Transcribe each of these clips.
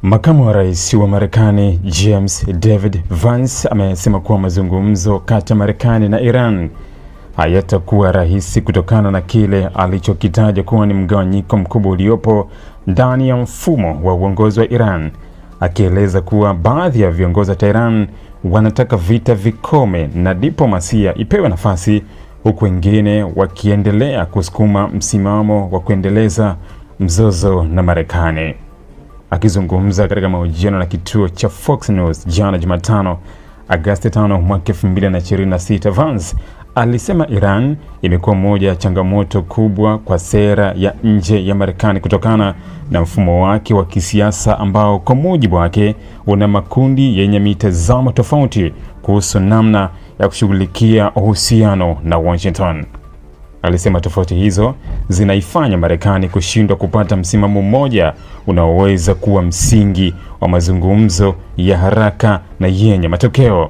Makamu wa rais wa Marekani James David Vance amesema kuwa mazungumzo kati ya Marekani na Iran hayatakuwa rahisi kutokana na kile alichokitaja kuwa ni mgawanyiko mkubwa uliopo ndani ya mfumo wa uongozi wa Iran, akieleza kuwa baadhi ya viongozi wa Tehran wanataka vita vikome na diplomasia ipewe nafasi, huku wengine wakiendelea kusukuma msimamo wa kuendeleza mzozo na Marekani. Akizungumza katika mahojiano na kituo cha Fox News jana Jumatano, Agosti 5 mwaka 2026, Vance alisema Iran imekuwa moja ya changamoto kubwa kwa sera ya nje ya Marekani kutokana na mfumo wake wa kisiasa ambao kwa mujibu wake una makundi yenye mitazamo tofauti kuhusu namna ya kushughulikia uhusiano na Washington. Alisema tofauti hizo zinaifanya Marekani kushindwa kupata msimamo mmoja unaoweza kuwa msingi wa mazungumzo ya haraka na yenye matokeo.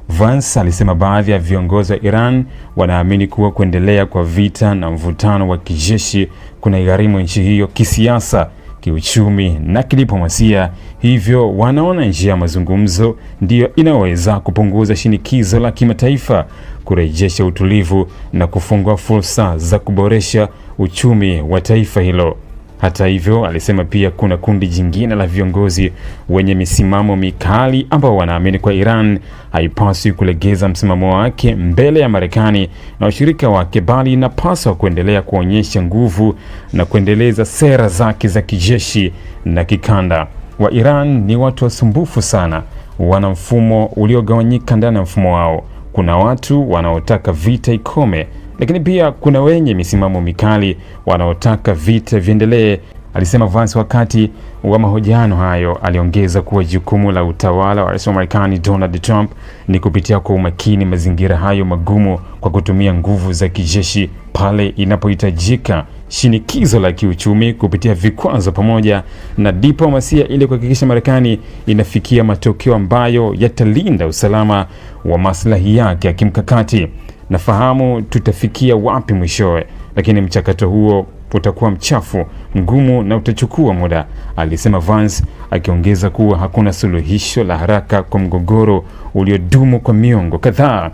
Vance alisema baadhi ya viongozi wa Iran wanaamini kuwa kuendelea kwa vita na mvutano wa kijeshi kunaigharimu nchi hiyo kisiasa, kiuchumi na kidiplomasia, hivyo wanaona njia ya mazungumzo ndiyo inaweza kupunguza shinikizo la kimataifa, kurejesha utulivu na kufungua fursa za kuboresha uchumi wa taifa hilo. Hata hivyo, alisema pia kuna kundi jingine la viongozi wenye misimamo mikali ambao wanaamini kwa Iran haipaswi kulegeza msimamo wake mbele ya Marekani na washirika wake, bali inapaswa kuendelea kuonyesha nguvu na kuendeleza sera zake za kijeshi na kikanda. Wa Iran ni watu wasumbufu sana, wana mfumo uliogawanyika ndani ya mfumo wao. Kuna watu wanaotaka vita ikome, lakini pia kuna wenye misimamo mikali wanaotaka vita viendelee, alisema Vance wakati wa mahojiano hayo. Aliongeza kuwa jukumu la utawala wa rais wa Marekani Donald Trump ni kupitia kwa umakini mazingira hayo magumu kwa kutumia nguvu za kijeshi pale inapohitajika, shinikizo la kiuchumi kupitia vikwazo, pamoja na diplomasia ili kuhakikisha Marekani inafikia matokeo ambayo yatalinda usalama wa maslahi yake ya kimkakati. Nafahamu tutafikia wapi mwishowe, lakini mchakato huo utakuwa mchafu, mgumu na utachukua muda, alisema Vance, akiongeza kuwa hakuna suluhisho la haraka kwa mgogoro uliodumu kwa miongo kadhaa.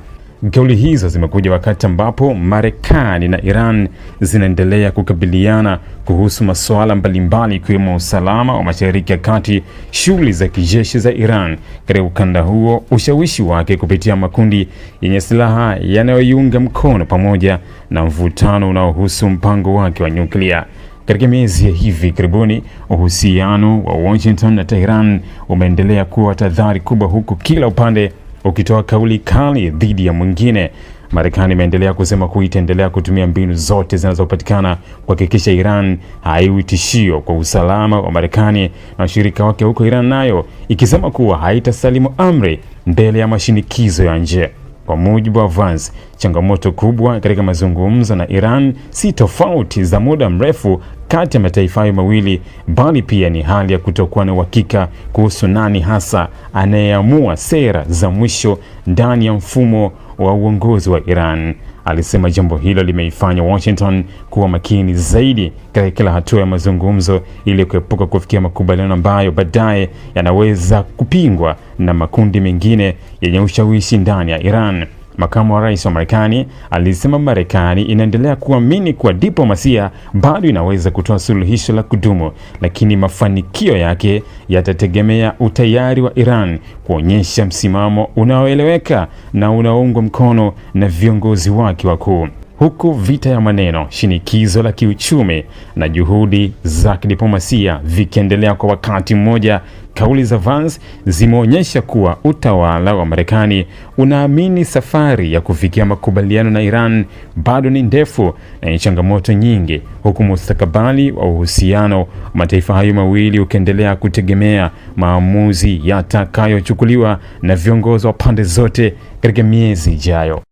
Kauli hizo zimekuja wakati ambapo Marekani na Iran zinaendelea kukabiliana kuhusu masuala mbalimbali ikiwemo usalama wa Mashariki ya Kati, shughuli za kijeshi za Iran katika ukanda huo, ushawishi wake kupitia makundi yenye silaha yanayoiunga mkono, pamoja na mvutano unaohusu mpango wake wa nyuklia. Katika miezi ya hivi karibuni, uhusiano wa Washington na Tehran umeendelea kuwa tahadhari kubwa, huku kila upande ukitoa kauli kali dhidi ya mwingine. Marekani imeendelea kusema kuwa itaendelea kutumia mbinu zote zinazopatikana kuhakikisha Iran haiwi tishio kwa usalama wa Marekani na washirika wake huko Iran, nayo ikisema kuwa haitasalimu amri mbele ya mashinikizo ya nje. Kwa mujibu wa Vance, changamoto kubwa katika mazungumzo na Iran si tofauti za muda mrefu kati ya mataifa hayo mawili, bali pia ni hali ya kutokuwa na uhakika kuhusu nani hasa anayeamua sera za mwisho ndani ya mfumo wa uongozi wa Iran. Alisema jambo hilo limeifanya Washington kuwa makini zaidi katika kila hatua ya mazungumzo ili kuepuka kufikia makubaliano ambayo baadaye yanaweza kupingwa na makundi mengine yenye ushawishi ndani ya Iran. Makamu wa rais wa Marekani alisema Marekani inaendelea kuamini kuwa diplomasia bado inaweza kutoa suluhisho la kudumu, lakini mafanikio yake yatategemea utayari wa Iran kuonyesha msimamo unaoeleweka na unaoungwa mkono na viongozi wake wakuu. Huku vita ya maneno, shinikizo la kiuchumi na juhudi za kidiplomasia vikiendelea kwa wakati mmoja, kauli za Vance zimeonyesha kuwa utawala wa Marekani unaamini safari ya kufikia makubaliano na Iran bado ni ndefu na yenye changamoto nyingi, huku mustakabali wa uhusiano wa mataifa hayo mawili ukiendelea kutegemea maamuzi yatakayochukuliwa na viongozi wa pande zote katika miezi ijayo.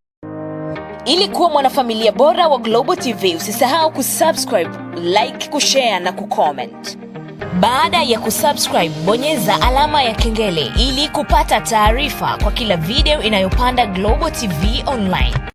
Ili kuwa mwanafamilia bora wa Global TV, usisahau kusubscribe, like, kushare na kucomment. Baada ya kusubscribe, bonyeza alama ya kengele ili kupata taarifa kwa kila video inayopanda Global TV Online.